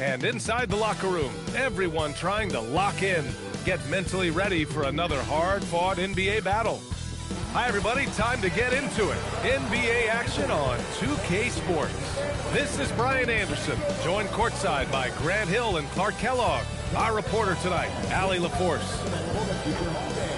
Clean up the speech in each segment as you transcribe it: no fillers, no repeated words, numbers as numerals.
And inside the locker room, everyone trying to lock in, get mentally ready for another hard-fought NBA battle. Hi, everybody. Time to get into it. NBA action on 2K Sports. This is Brian Anderson, joined courtside by Grant Hill and Clark Kellogg. Our reporter tonight, Allie LaForce.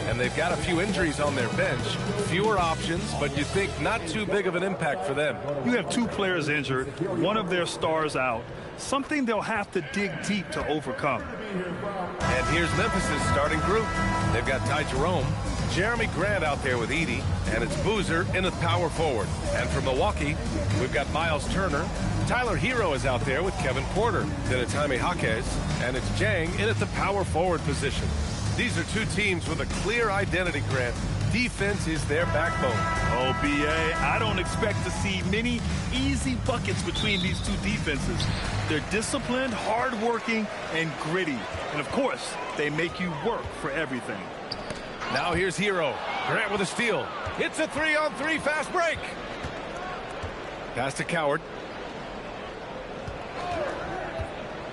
And they've got a few injuries on their bench. Fewer options, but you think not too big of an impact for them. You have two players injured, one of their stars out. Something they'll have to dig deep to overcome. And here's Memphis' starting group. They've got Ty Jerome, Jeremy Grant out there with Edey, and it's Boozer in at power forward. And from Milwaukee, we've got Miles Turner. Tyler Hero is out there with Kevin Porter. Then it's Jaime Jaquez, and it's Jang in at the power forward position. These are two teams with a clear identity, Grant. Defense is their backbone. Oh, B.A., I don't expect to see many easy buckets between these two defenses. They're disciplined, hardworking, and gritty. And, of course, they make you work for everything. Now here's Hero. Grant with a steal. It's a 3-on-3 fast break. Pass to Coward.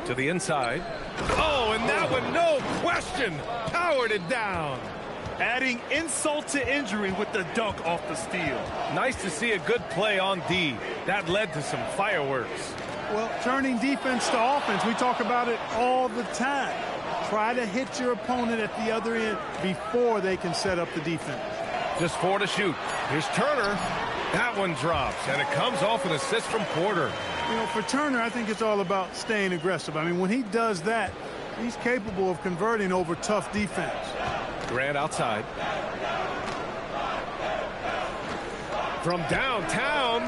To the inside. Oh, and that one, no question, powered it down. Adding insult to injury with the dunk off the steal. Nice to see a good play on D. That led to some fireworks. Well, turning defense to offense, we talk about it all the time. Try to hit your opponent at the other end before they can set up the defense. Just 4 to shoot. Here's Turner. That one drops, and it comes off an assist from Porter. You know, for Turner, I think it's all about staying aggressive. I mean, when he does that, he's capable of converting over tough defense. Grant outside. From downtown,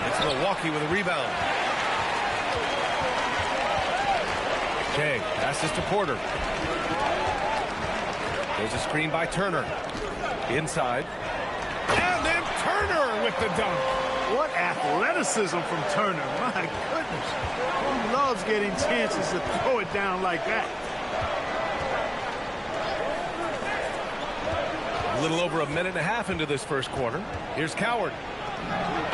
it's Milwaukee with a rebound. Jay passes to Porter. There's a screen by Turner. Inside. And then Turner with the dunk. What athleticism from Turner. My goodness. He loves getting chances to throw it down like that. A little over a minute and a half into this first quarter. Here's Coward.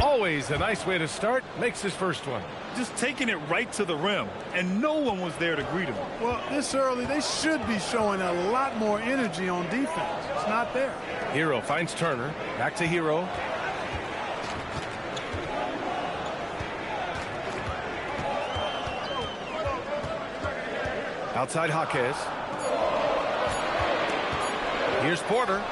Always a nice way to start. Makes his first one. Just taking it right to the rim, and no one was there to greet him. Well, this early, they should be showing a lot more energy on defense. It's not there. Hero finds Turner. Back to Hero. Outside Jaquez. Here's Porter.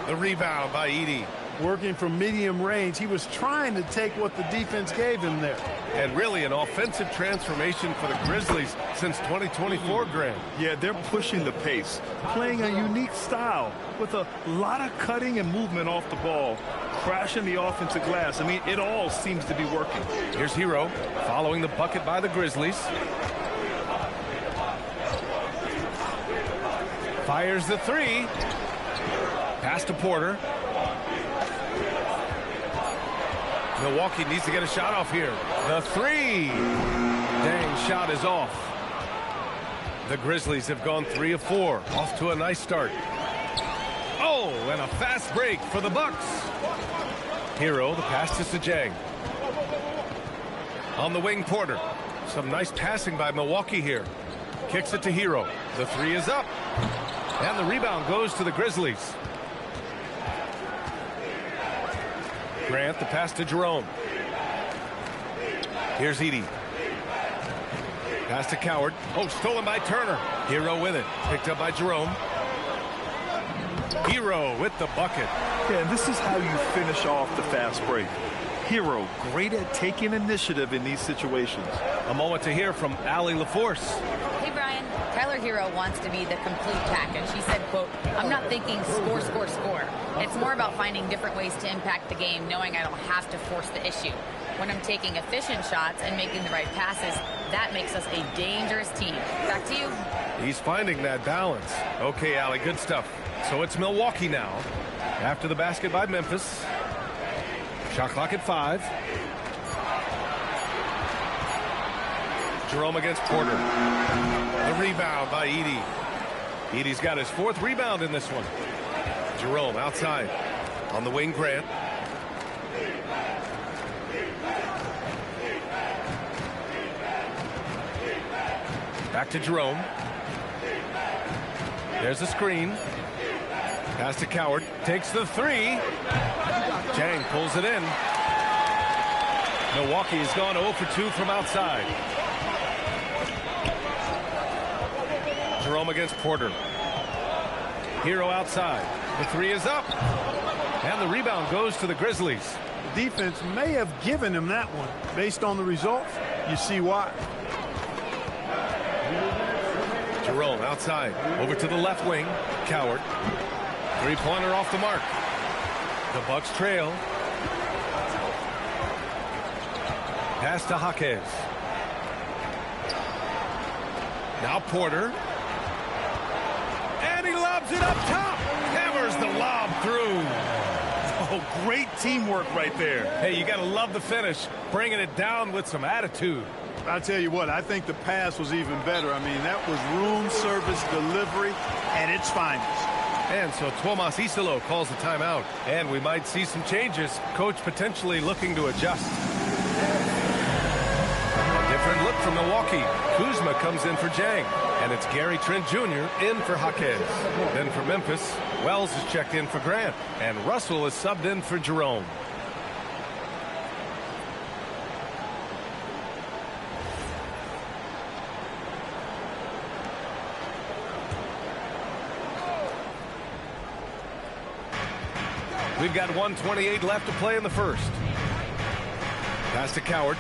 The rebound by Edey. Working from medium range, he was trying to take what the defense gave him there. And really an offensive transformation for the Grizzlies since 2024, Grant. Yeah, they're pushing the pace, playing a unique style with a lot of cutting and movement off the ball, crashing the offensive glass. I mean, it all seems to be working. Here's Hero following the bucket by the Grizzlies. Fires the three. Pass to Porter. Milwaukee needs to get a shot off here. The three. Dang, shot is off. The Grizzlies have gone 3 of 4. Off to a nice start. Oh, and a fast break for the Bucks. Hero, the pass to Sajang. On the wing, Porter. Some nice passing by Milwaukee here. Kicks it to Hero. The three is up. And the rebound goes to the Grizzlies. Grant, the pass to Jerome. Here's Edey. Pass to Coward. Oh, stolen by Turner. Hero with it. Picked up by Jerome. Hero with the bucket. Yeah, and this is how you finish off the fast break. Hero, great at taking initiative in these situations. A moment to hear from Allie LaForce. Hey, Brian. Tyler Hero wants to be the complete package. He said, quote, "I'm not thinking score, score, score. It's more about finding different ways to impact the game, knowing I don't have to force the issue. When I'm taking efficient shots and making the right passes, that makes us a dangerous team." Back to you. He's finding that balance. Okay, Allie, good stuff. So it's Milwaukee now. After the basket by Memphis. Shot clock at 5. Jerome against Porter. The rebound by Edey. Edey's got his 4th rebound in this one. Jerome outside. On the wing, Grant. Back to Jerome. There's the screen. Pass to Coward. Takes the three. Jang pulls it in. Milwaukee has gone 0 for 2 from outside. Jerome against Porter. Hero outside. The three is up. And the rebound goes to the Grizzlies. The defense may have given him that one. Based on the results, you see why. Jerome outside. Over to the left wing. Coward. Three-pointer off the mark. The Bucks trail. Pass to Jaquez. Now Porter. And he lobs it up top. Hammers the lob through. Oh, great teamwork right there. Hey, you got to love the finish. Bringing it down with some attitude. I tell you what, I think the pass was even better. I mean, that was room service delivery at its finest. And so Tuomas Isalo calls the timeout. And we might see some changes. Coach potentially looking to adjust. A different look from Milwaukee. Kuzma comes in for Jang. And it's Gary Trent Jr. in for Jaquez. Then for Memphis, Wells is checked in for Grant. And Russell is subbed in for Jerome. We've got 1:28 left to play in the first. Pass to Coward.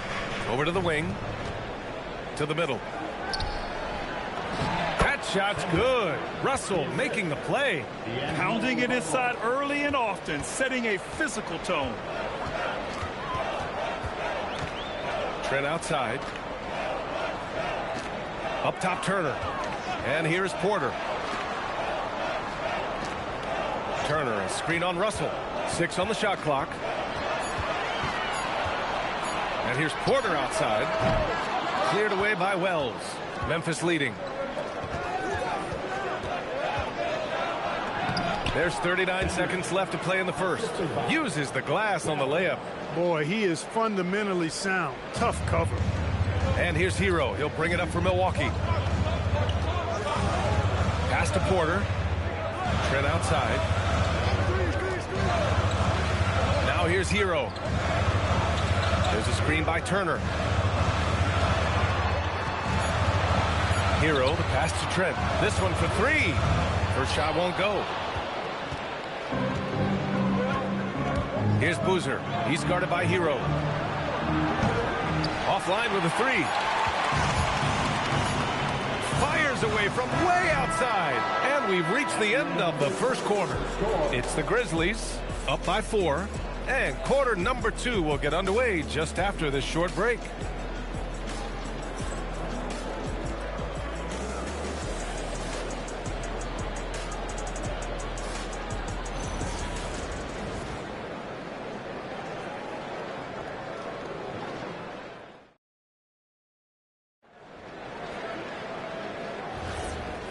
Over to the wing. To the middle. That shot's good. Russell making the play. Pounding it inside early and often, setting a physical tone. Trent outside. Up top Turner. And here's Porter. Turner, a screen on Russell. 6 on the shot clock. And here's Porter outside. Cleared away by Wells. Memphis leading. There's 39 seconds left to play in the first. Uses the glass on the layup. Boy, he is fundamentally sound. Tough cover. And here's Hero. He'll bring it up for Milwaukee. Pass to Porter. Trent outside. Now here's Hero. There's a screen by Turner. Hero, the pass to Trent. This one for three. First shot won't go. Here's Boozer. He's guarded by Hero. Offline with a three. Fires away from way outside. And we've reached the end of the first quarter. It's the Grizzlies up by 4. And quarter number 2 will get underway just after this short break.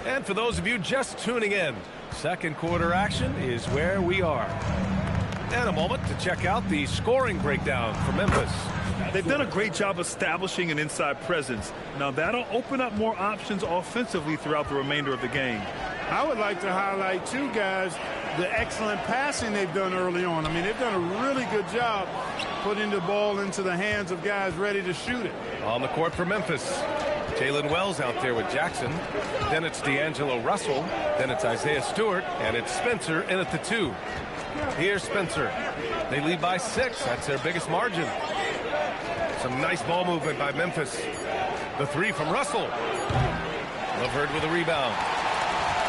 And for those of you just tuning in, second quarter action is where we are. And a moment to check out the scoring breakdown for Memphis. They've done a great job establishing an inside presence. Now that'll open up more options offensively throughout the remainder of the game. I would like to highlight, too, guys, the excellent passing they've done early on. I mean, they've done a really good job putting the ball into the hands of guys ready to shoot it. On the court for Memphis, Jalen Wells out there with Jackson. Then it's D'Angelo Russell. Then it's Isaiah Stewart. And it's Spencer in at the 2. Here's Spencer. They lead by 6. That's their biggest margin. Some nice ball movement by Memphis. The 3 from Russell. Levert with a rebound.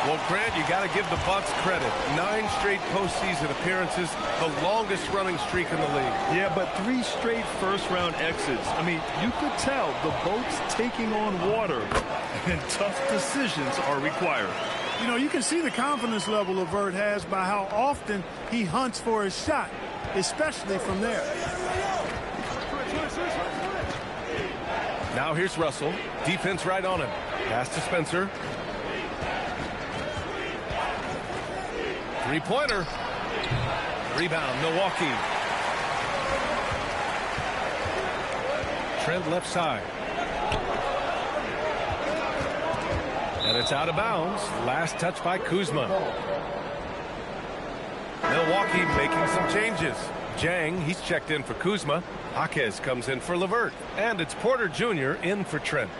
Well, Grant, you got to give the Bucks credit. 9 straight postseason appearances, the longest running streak in the league. Yeah, but 3 straight first-round exits. I mean, you could tell the boat's taking on water, and tough decisions are required. You know, you can see the confidence level Levert has by how often he hunts for his shot, especially from there. Now here's Russell. Defense right on him. Pass to Spencer. Three-pointer. Rebound, Milwaukee. Trent left side. And it's out of bounds. Last touch by Kuzma. Milwaukee making some changes. Jang, he's checked in for Kuzma. Jaquez comes in for Levert. And it's Porter Jr. in for Trent.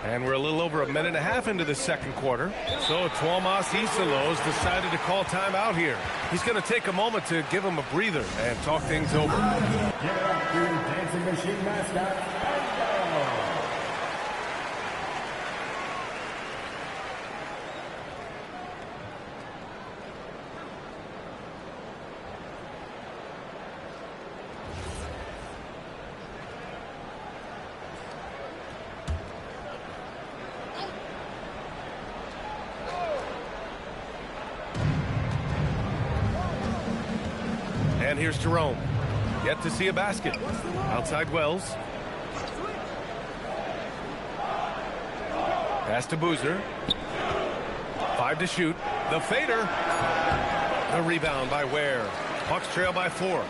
And we're a little over a minute and a half into the second quarter. So Tuomas Isalos decided to call timeout here. He's going to take a moment to give him a breather and talk things over. Give it up to Dancing Machine mascot. And here's Jerome. Yet to see a basket. Outside Wells. Pass to Boozer. 5 to shoot. The fader. The rebound by Ware. Bucks trail by 4.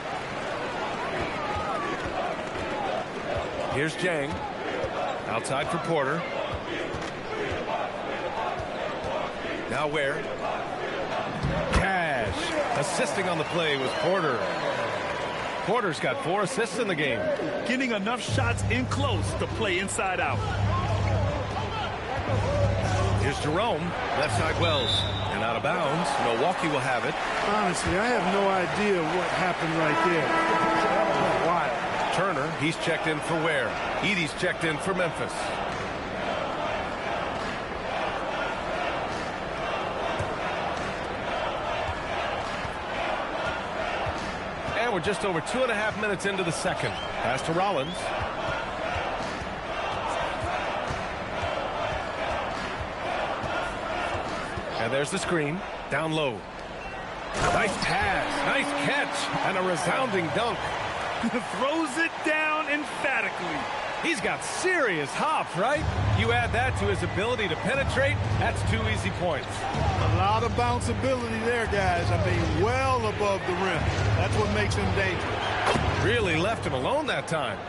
Here's Jang. Outside for Porter. Now Ware. Cash. Assisting on the play was Porter. Porter's got 4 assists in the game. Getting enough shots in close to play inside out. Here's Jerome. Left side Wells. And out of bounds. Milwaukee will have it. Honestly, I have no idea what happened right there. Why? Turner, he's checked in for Ware. Edey's checked in for Memphis. We're just over 2.5 minutes into the second. Pass to Rollins. And there's the screen. Down low. Nice pass. Nice catch. And a resounding dunk. Throws it down emphatically. He's got serious hop, right? You add that to his ability to penetrate, that's 2 easy points. A lot of bounceability there, guys. I mean, well above the rim. That's what makes him dangerous. Really left him alone that time.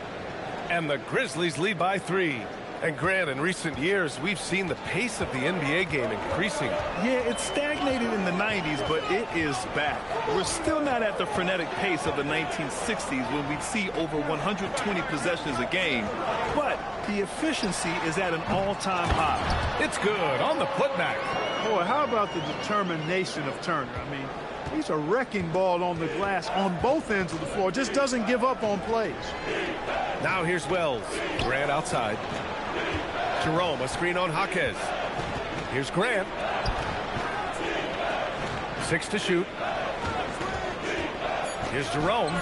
And the Grizzlies lead by 3. And Grant, in recent years, we've seen the pace of the NBA game increasing. Yeah, it stagnated in the 90s, but it is back. We're still not at the frenetic pace of the 1960s when we'd see over 120 possessions a game. But the efficiency is at an all-time high. It's good on the putback. Boy, how about the determination of Turner? I mean, he's a wrecking ball on the glass on both ends of the floor. Just doesn't give up on plays. Now here's Wells. Grant outside. Jerome, a screen on Jaquez. Here's Grant. 6 to shoot. Here's Jerome.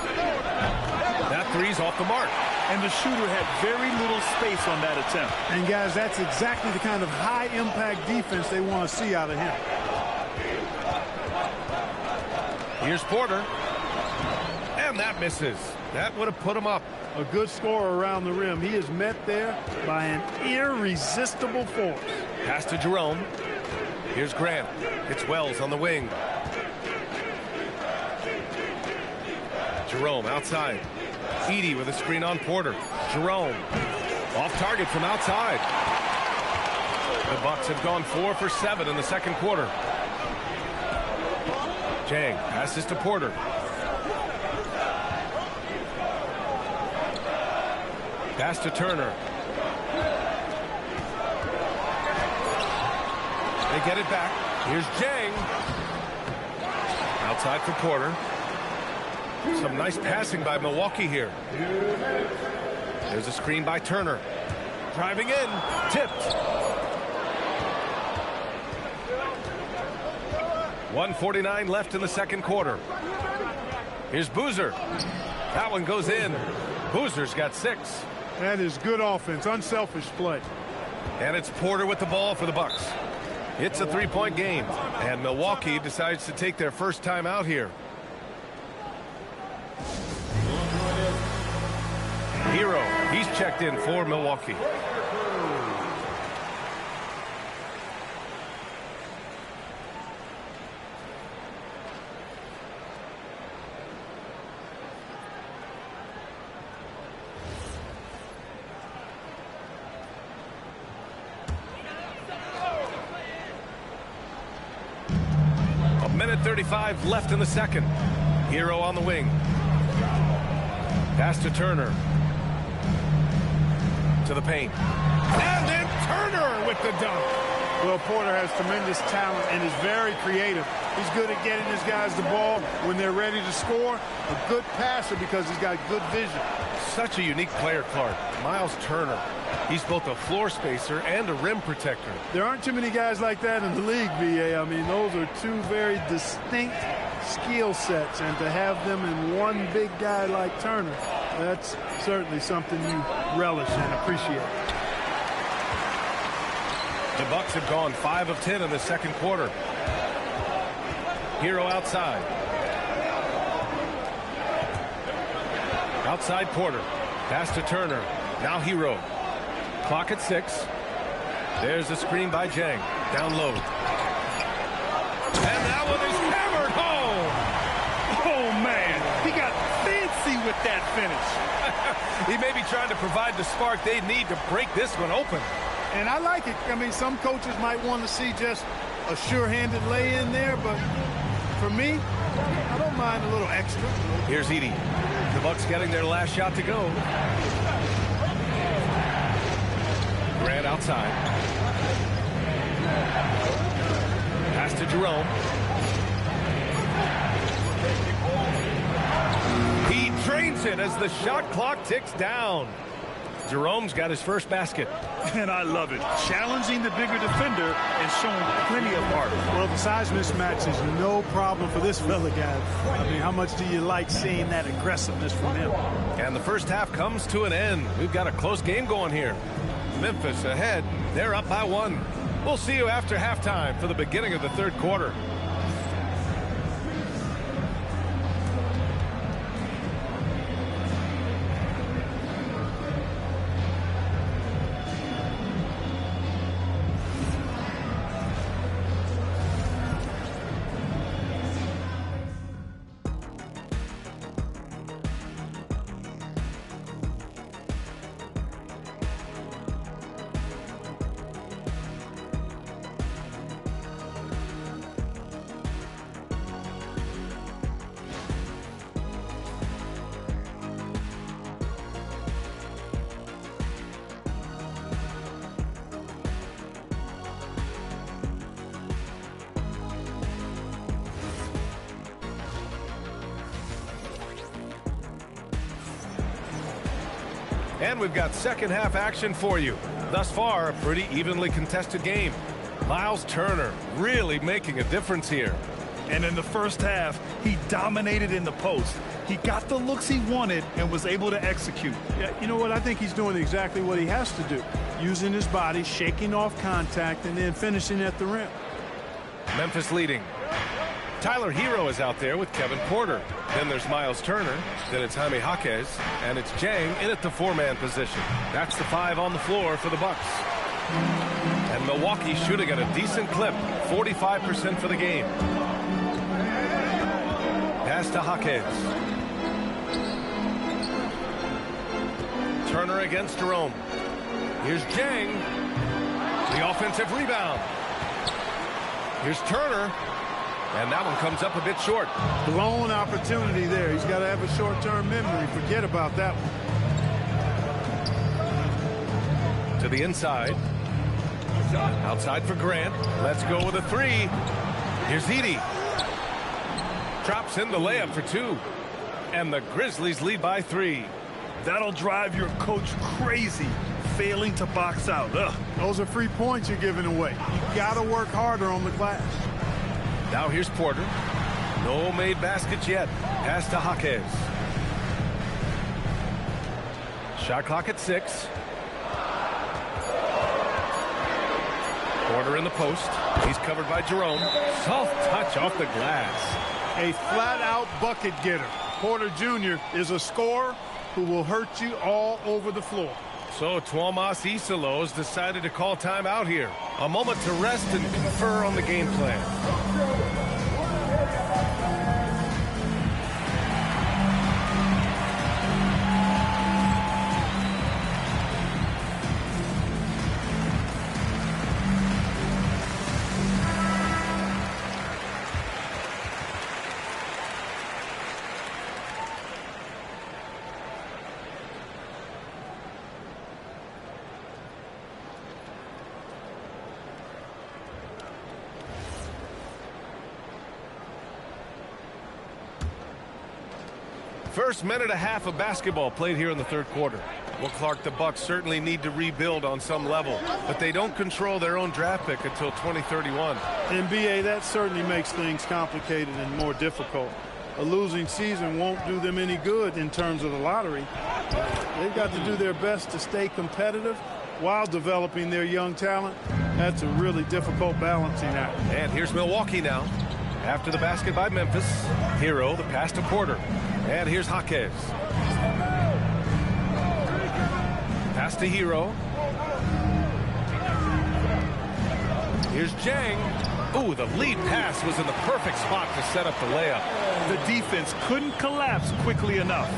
That three's off the mark. And the shooter had very little space on that attempt. And guys, that's exactly the kind of high-impact defense they want to see out of him. Here's Porter. And that misses. That would have put him up. A good scorer around the rim. He is met there by an irresistible force. Pass to Jerome. Here's Grant. It's Wells on the wing. Jerome outside. Edey with a screen on Porter. Jerome off target from outside. The Bucks have gone 4 for 7 in the second quarter. Jang passes to Porter. Pass to Turner. They get it back. Here's Jang. Outside for Porter. Some nice passing by Milwaukee here. There's a screen by Turner. Driving in. Tipped. 1:49 left in the second quarter. Here's Boozer. That one goes in. Boozer's got 6. That is good offense. Unselfish play. And it's Porter with the ball for the Bucks. It's a 3-point game. And Milwaukee decides to take their first time out here. Hero, he's checked in for Milwaukee. 1:35 left in the second. Hero on the wing. Pass to Turner. To the paint. And then Turner with the dunk. Well, Porter has tremendous talent and is very creative. He's good at getting his guys the ball when they're ready to score. A good passer because he's got good vision. Such a unique player, Clark. Miles Turner. He's both a floor spacer and a rim protector. There aren't too many guys like that in the league, B.A. I mean, those are two very distinct skill sets, and to have them in one big guy like Turner, that's certainly something you relish and appreciate. The Bucks have gone 5 of 10 in the second quarter. Hero outside. Outside Porter. Pass to Turner. Now Hero. Clock at 6. There's a screen by Jang. Down low. And that one is hammered home. Oh, man. He got fancy with that finish. He may be trying to provide the spark they need to break this one open. And I like it. I mean, some coaches might want to see just a sure-handed lay-in there, but for me, I don't mind a little extra. Here's Edey. The Bucks getting their last shot to go. Grant outside. Pass to Jerome. He drains it as the shot clock ticks down. Jerome's got his first basket. And I love it. Challenging the bigger defender and showing plenty of heart. Well, the size mismatch is no problem for this fella, guys. I mean, how much do you like seeing that aggressiveness from him? And the first half comes to an end. We've got a close game going here. Memphis ahead. They're up by 1. We'll see you after halftime for the beginning of the third quarter. And we've got second half action for you. Thus far, a pretty evenly contested game. Miles Turner really making a difference here. And in the first half, he dominated in the post. He got the looks he wanted and was able to execute. Yeah, you know what? I think he's doing exactly what he has to do. Using his body, shaking off contact, and then finishing at the rim. Memphis leading. Tyler Hero is out there with Kevin Porter. Then there's Miles Turner. Then it's Jaime Jaquez. And it's Jang in at the 4-man position. That's the 5 on the floor for the Bucks. And Milwaukee shooting at a decent clip. 45% for the game. Pass to Jaquez. Turner against Jerome. Here's Jang. The offensive rebound. Here's Turner. And that one comes up a bit short. Blown opportunity there. He's got to have a short-term memory. Forget about that one. To the inside. Outside for Grant. Let's go with a 3. Here's Edey. Drops in the layup for 2. And the Grizzlies lead by 3. That'll drive your coach crazy, failing to box out. Ugh. Those are free points you're giving away. You got to work harder on the glass. Now here's Porter. No made baskets yet. Pass to Jaquez. Shot clock at 6. Porter in the post. He's covered by Jerome. Soft touch off the glass. A flat-out bucket getter. Porter Jr. is a scorer who will hurt you all over the floor. So Tuomas Isalos decided to call timeout here. A moment to rest and confer on the game plan. First minute and a half of basketball played here in the third quarter. Well, Clark, the Bucks certainly need to rebuild on some level, but they don't control their own draft pick until 2031. NBA, that certainly makes things complicated and more difficult. A losing season won't do them any good in terms of the lottery. They've got to do their best to stay competitive while developing their young talent. That's a really difficult balancing act. And here's Milwaukee now. After the basket by Memphis, Hero, the pass to Porter. And here's Jaquez. Pass to Hero. Here's Jang. Ooh, the lead pass was in the perfect spot to set up the layup. The defense couldn't collapse quickly enough.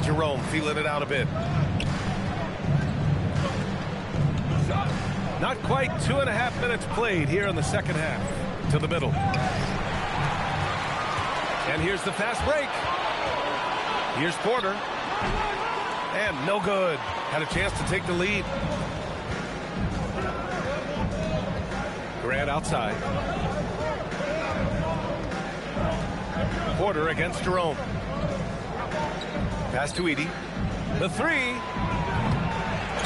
Jerome feeling it out a bit. Not quite 2.5 minutes played here in the second half. To the middle. And here's the fast break. Here's Porter. And no good. Had a chance to take the lead. Grant outside. Porter against Jerome. Pass to Edey. The three.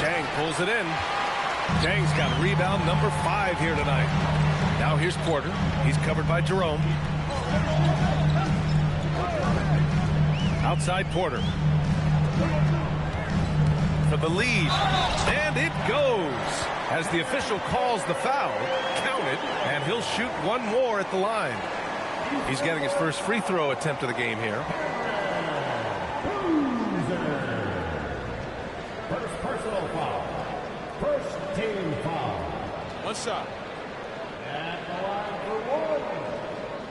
Jang pulls it in. Jang's got rebound number 5 here tonight. Now here's Porter. He's covered by Jerome. Outside Porter. For the lead. And it goes. As the official calls the foul, count it, and he'll shoot one more at the line. He's getting his first free throw attempt of the game here. First personal foul. First team foul. One shot. At the line for one,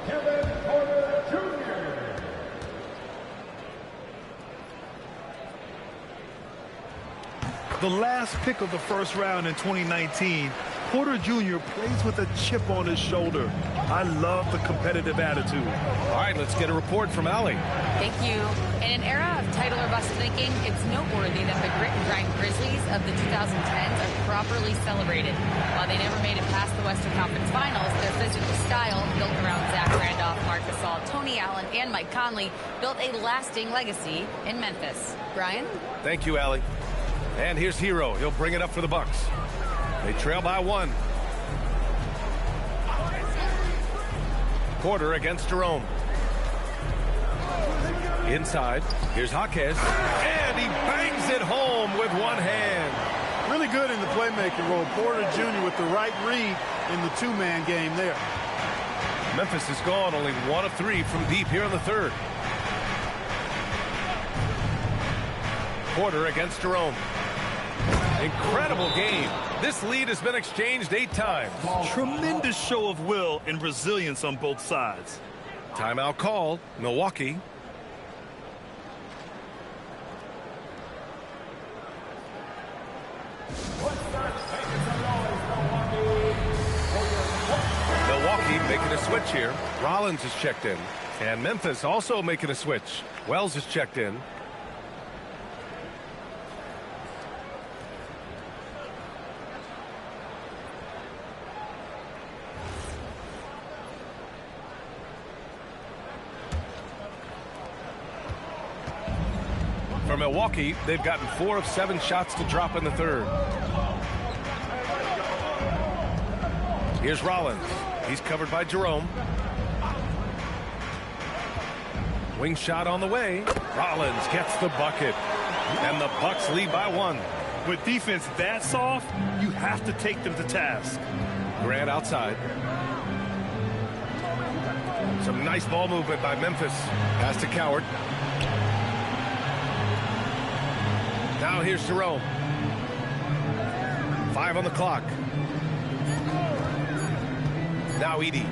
Kevin Porter Jr. The last pick of the first round in 2019, Porter Jr. plays with a chip on his shoulder. I love the competitive attitude. All right, let's get a report from Allie. Thank you. In an era of title or bust thinking, it's noteworthy that the grit and grind Grizzlies of the 2010s are properly celebrated. While they never made it past the Western Conference Finals, their physical style, built around Zach Randolph, Marc Gasol, Tony Allen, and Mike Conley, built a lasting legacy in Memphis. Brian? Thank you, Allie. And here's Hero. He'll bring it up for the Bucks. They trail by 1. Porter against Jerome. Inside. Here's Jaquez. And he bangs it home with one hand. Really good in the playmaking role. Porter Jr. with the right read in the two-man game there. Memphis has gone only 1 of 3 from deep here in the third. Porter against Jerome. Incredible game. This lead has been exchanged 8 times. Tremendous show of will and resilience on both sides. Timeout called. Milwaukee. Milwaukee making a switch here. Rollins is checked in. And Memphis also making a switch. Wells is checked in. For Milwaukee, they've gotten 4 of 7 shots to drop in the third. Here's Rollins. He's covered by Jerome. Wing shot on the way. Rollins gets the bucket. And the Bucks lead by 1. With defense that soft, you have to take them to task. Grant outside. Some nice ball movement by Memphis. Pass to Coward. Now here's Jerome. 5 on the clock. Now Edey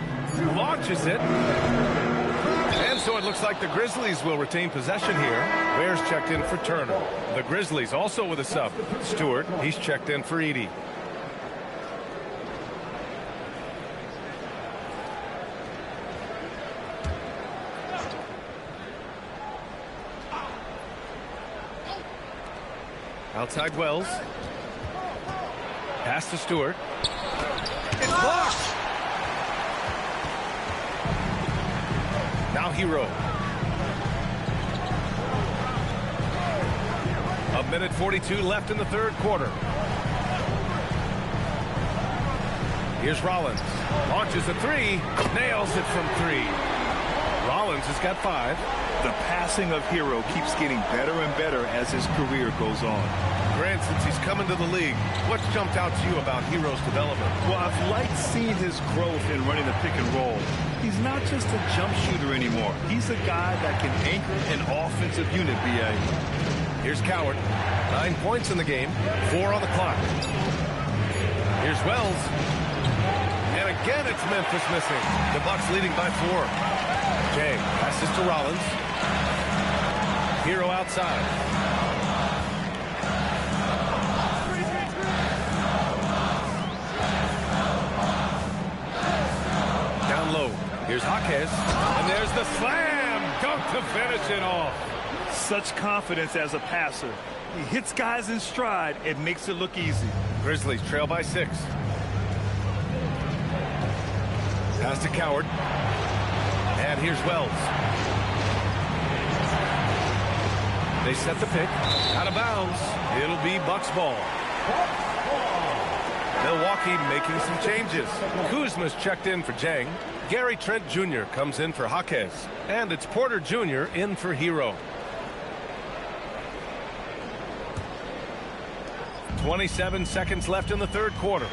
launches it. And so it looks like the Grizzlies will retain possession here. Ware's checked in for Turner. The Grizzlies also with a sub. Stewart, he's checked in for Edey. Outside Wells. Pass to Stewart. It's blocked. Hero. 1:42 left in the third quarter. Here's Rollins. Launches a three. Nails it from three. Rollins has got 5. The passing of Hero keeps getting better and better as his career goes on. Grant, since he's come into the league, what's jumped out to you about Hero's development? Well, I've liked seeing his growth in running the pick and roll. He's not just a jump shooter anymore. He's a guy that can anchor an offensive unit, B.A. Here's Coward. 9 points in the game. 4 on the clock. Here's Wells. And again, it's Memphis missing. The Bucks leading by 4. Jay passes to Rollins. Hero outside. Down low. Here's Jaquez. And there's the slam dunk to finish it off. Such confidence as a passer. He hits guys in stride. It makes it look easy. Grizzlies trail by 6. Pass to Coward. And here's Wells. They set the pick. Out of bounds. It'll be Bucks ball. Milwaukee making some changes. Kuzma's checked in for Jang. Gary Trent Jr. comes in for Jaquez. And it's Porter Jr. in for Hero. 27 seconds left in the third quarter.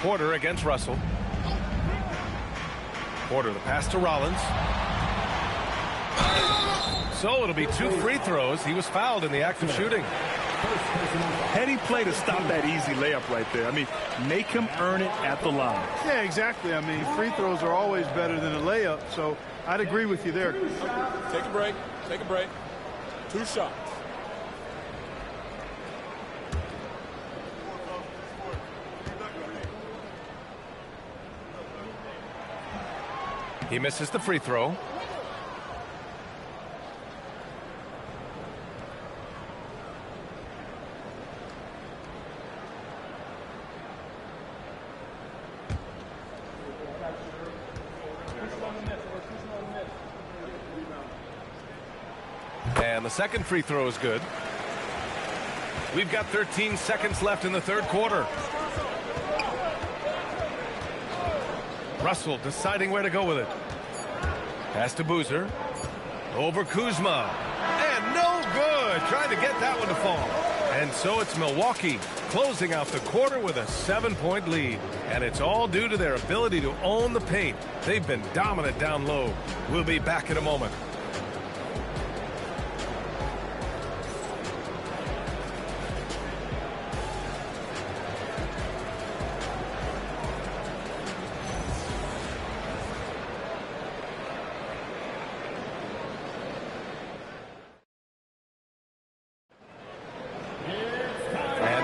Porter against Russell. Porter, the pass to Rollins. So it'll be 2 free throws. He was fouled in the act of shooting. Heady play to stop that easy layup right there. I mean, make him earn it at the line. Yeah, exactly. I mean, free throws are always better than a layup, so I'd agree with you there. Take a break. Take a break. 2 shots. He misses the free throw. And the second free throw is good. We've got 13 seconds left in the third quarter. Russell deciding where to go with it. Pass to Boozer. Over Kuzma. And no good. Trying to get that one to fall. And so it's Milwaukee closing out the quarter with a 7-point lead. And it's all due to their ability to own the paint. They've been dominant down low. We'll be back in a moment.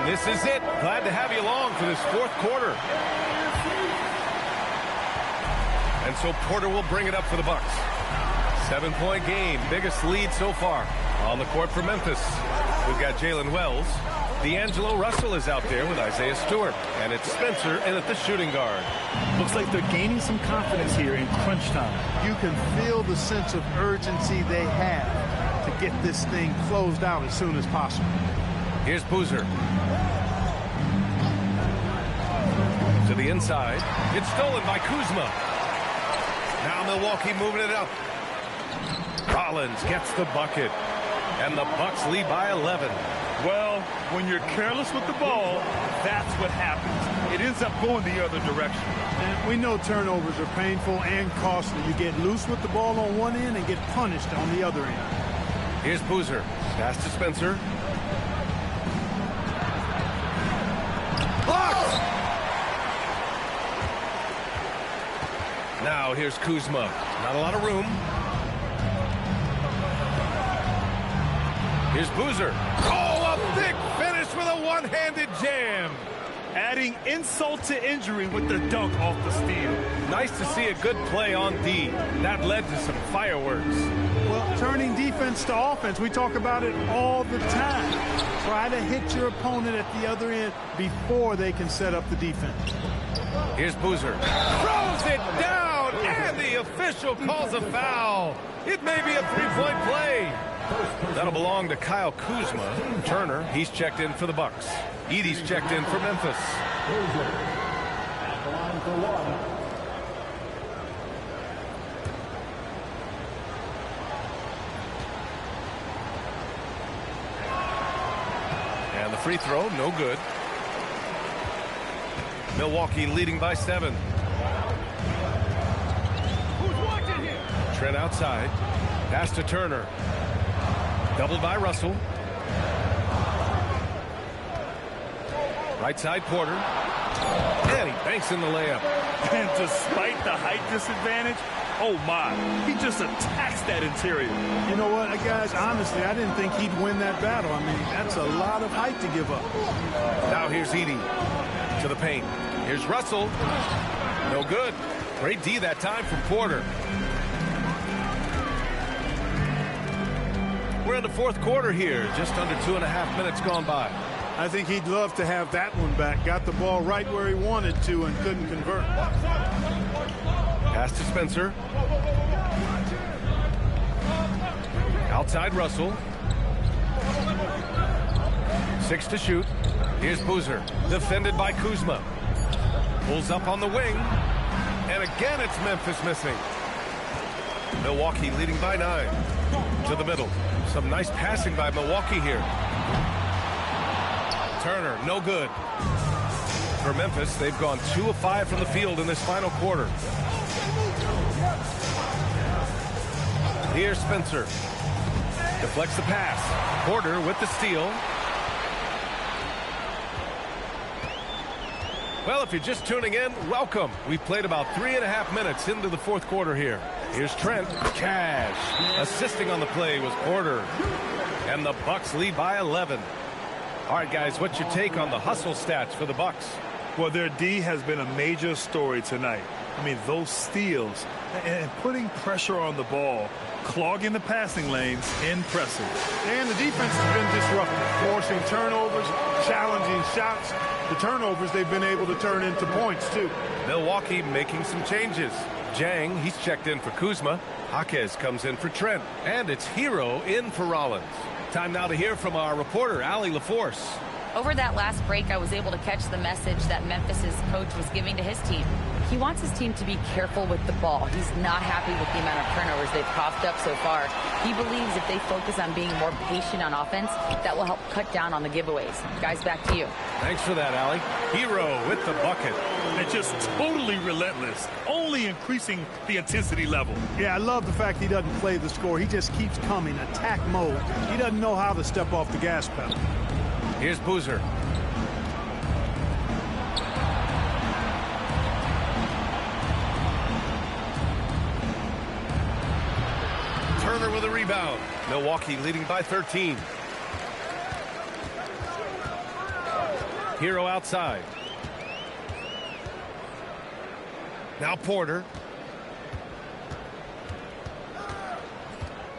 This is it. Glad to have you along for this fourth quarter. And so Porter will bring it up for the Bucks. 7-point game, biggest lead so far. On the court for Memphis, we've got Jalen Wells. D'Angelo Russell is out there with Isaiah Stewart. And it's Spencer in at the shooting guard. Looks like they're gaining some confidence here in crunch time. You can feel the sense of urgency they have to get this thing closed out as soon as possible. Here's Boozer. To the inside. It's stolen by Kuzma. Now Milwaukee moving it up. Rollins gets the bucket. And the Bucks lead by 11. Well, when you're careless with the ball, that's what happens. It ends up going the other direction. And we know turnovers are painful and costly. You get loose with the ball on one end and get punished on the other end. Here's Boozer. Pass to Spencer. Blocked! Now here's Kuzma. Not a lot of room. Here's Boozer. Oh, a big finish with a one-handed jam. adding insult to injury with the dunk off the steal. Nice to see a good play on D. That led to some fireworks. Well, turning defense to offense, we talk about it all the time. Try to hit your opponent at the other end before they can set up the defense. Here's Boozer. Throws it down, and the official calls a foul. It may be a three-point play. That'll belong to Kyle Kuzma. Turner, he's checked in for the Bucks. Edey's checked in for Memphis. At the line for one. And the free throw, no good. Milwaukee leading by 7. Trent outside. Pass to Turner. Doubled by Russell. Right side, Porter. And he banks in the layup. And despite the height disadvantage, oh my, he just attacks that interior. You know what, guys, honestly, I didn't think he'd win that battle. I mean, that's a lot of height to give up. Now here's Edey to the paint. Here's Russell. No good. Great D that time from Porter. We're in the fourth quarter here. Just under 2.5 minutes gone by. I think he'd love to have that one back. Got the ball right where he wanted to and couldn't convert. Pass to Spencer. Outside Russell. 6 to shoot. Here's Boozer. Defended by Kuzma. Pulls up on the wing. And again it's Memphis missing. Milwaukee leading by 9. To the middle. Some nice passing by Milwaukee here. Turner, no good. For Memphis, they've gone 2 of 5 from the field in this final quarter. Here's Spencer. Deflects the pass. Porter with the steal. Well, if you're just tuning in, welcome. We've played about 3.5 minutes into the fourth quarter here. Here's Trent. Cash. Assisting on the play was Porter. And the Bucks lead by 11. All right, guys, what's your take on the hustle stats for the Bucks? Well, their D has been a major story tonight. I mean, those steals and putting pressure on the ball, clogging the passing lanes, impressive. And the defense has been disruptive, forcing turnovers, challenging shots. The turnovers they've been able to turn into points, too. Milwaukee making some changes. Jang, he's checked in for Kuzma. Jaquez comes in for Trent. And it's Hero in for Rollins. Time now to hear from our reporter, Allie LaForce. Over that last break, I was able to catch the message that Memphis's coach was giving to his team. He wants his team to be careful with the ball. He's not happy with the amount of turnovers they've coughed up so far. He believes if they focus on being more patient on offense, that will help cut down on the giveaways. Guys, back to you. Thanks for that, Allie. Hero with the bucket. And just totally relentless, only increasing the intensity level. Yeah, I love the fact he doesn't play the score. He just keeps coming, attack mode. He doesn't know how to step off the gas pedal. Here's Boozer. Turner with a rebound. Milwaukee leading by 13. Hero outside. Now Porter.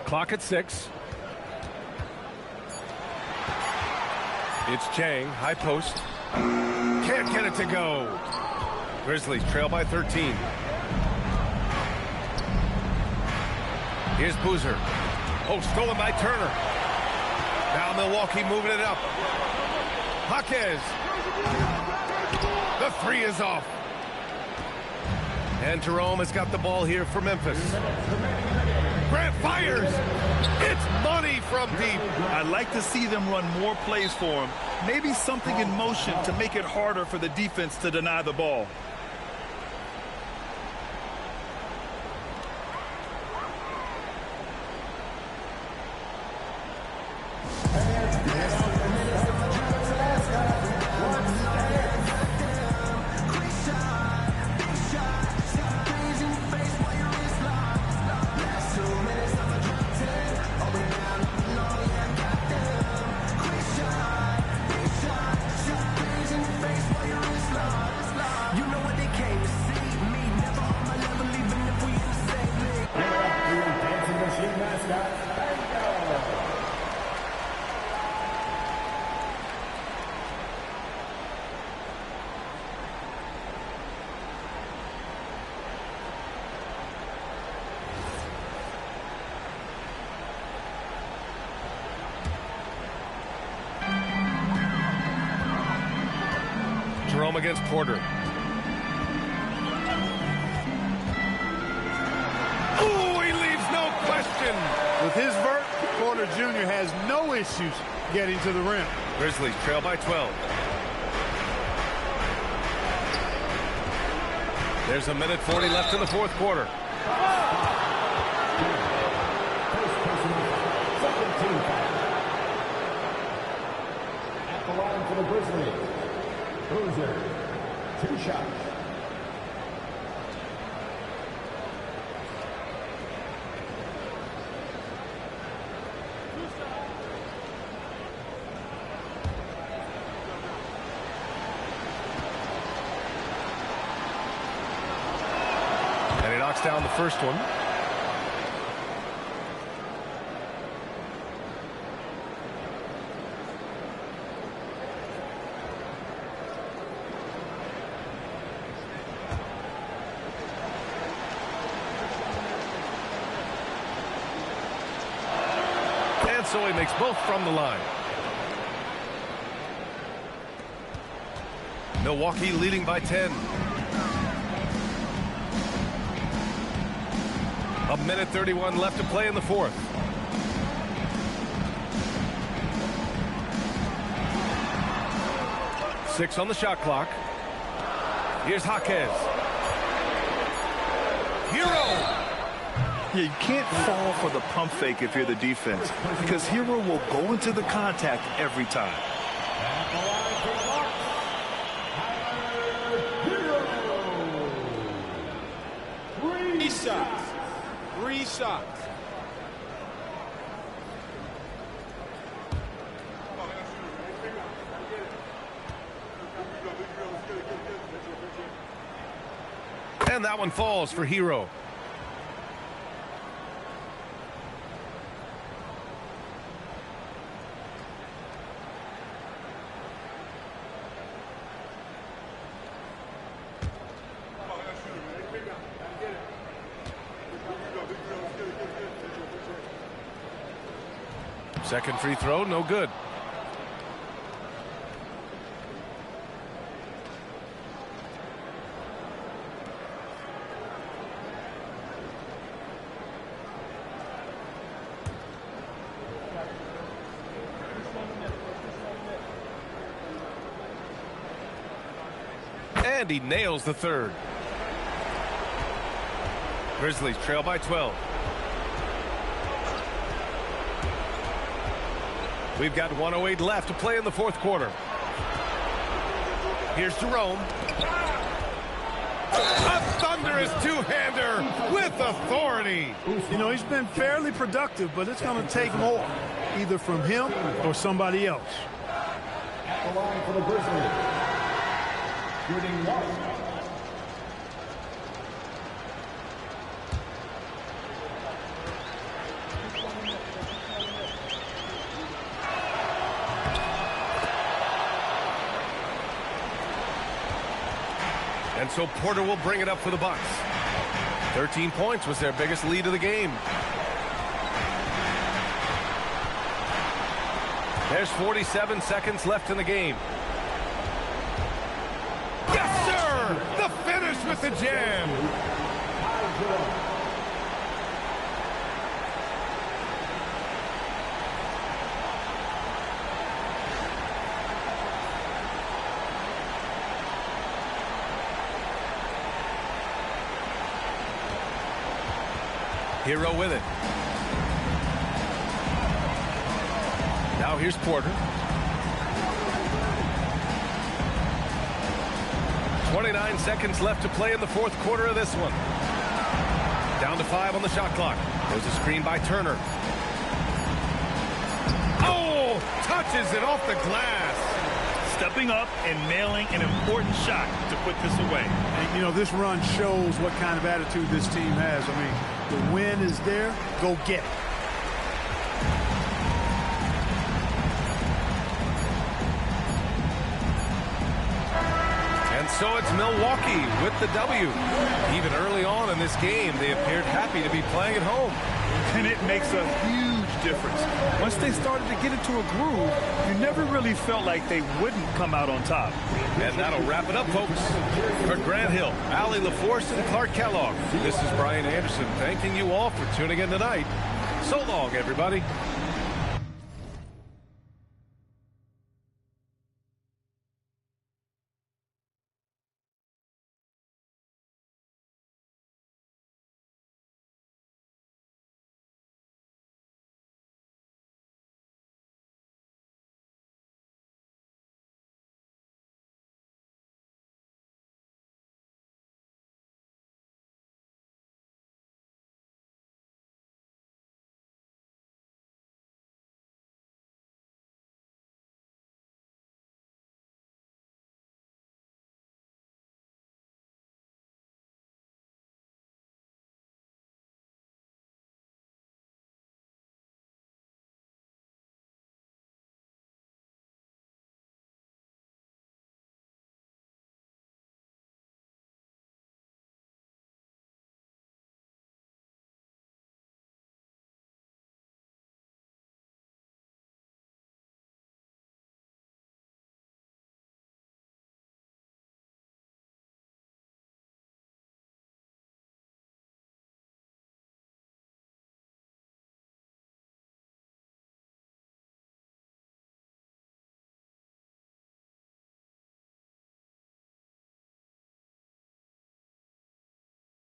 Clock at 6. It's Chang, high post. Can't get it to go. Grizzlies trail by 13. Here's Boozer. Oh, stolen by Turner. Now Milwaukee moving it up. Jaquez. The 3 is off. And Jerome has got the ball here for Memphis. Grant fires. It's money from deep. I'd like to see them run more plays for him. Maybe something in motion to make it harder for the defense to deny the ball. Jerome against Porter. Oh, he leaves no question. With his vert, Porter Jr. has no issues getting to the rim. Grizzlies trail by 12. There's a minute 40 left in the fourth quarter. At the line for the Grizzlies, Boozer, 2 shots. And he knocks down the first one. And so he makes both from the line. Milwaukee leading by 10. A minute 31 left to play in the fourth. Six on the shot clock. Here's Jaquez. Hero! Yeah, you can't fall for the pump fake if you're the defense, because Hero will go into the contact every time. At the line for Bucks, Hero. 3 shots. 3 shots. And that one falls for Hero. Second free throw, no good. And he nails the third. Grizzlies trail by 12. We've got 1:08 left to play in the fourth quarter. Here's Jerome. A thunderous two-hander with authority. You know, he's been fairly productive, but it's going to take more, either from him or somebody else. At the line for the Grizzlies, shooting 1. And so Porter will bring it up for the Bucks. 13 points was their biggest lead of the game. There's 47 seconds left in the game. Yes, sir! The finish with the jam. Hero with it. Now here's Porter. 29 seconds left to play in the fourth quarter of this one. Down to 5 on the shot clock. There's a screen by Turner. Oh! Touches it off the glass. Stepping up and nailing an important shot to put this away. And, you know, this run shows what kind of attitude this team has. I mean, the win is there. Go get it. And so it's Milwaukee with the W. Even early on in this game, they appeared happy to be playing at home. And it makes a huge difference. Once they started to get into a groove, you never really felt like they wouldn't come out on top. And that'll wrap it up, folks. For Grant Hill, Allie LaForce, and Clark Kellogg, this is Brian Anderson thanking you all for tuning in tonight. So long, everybody.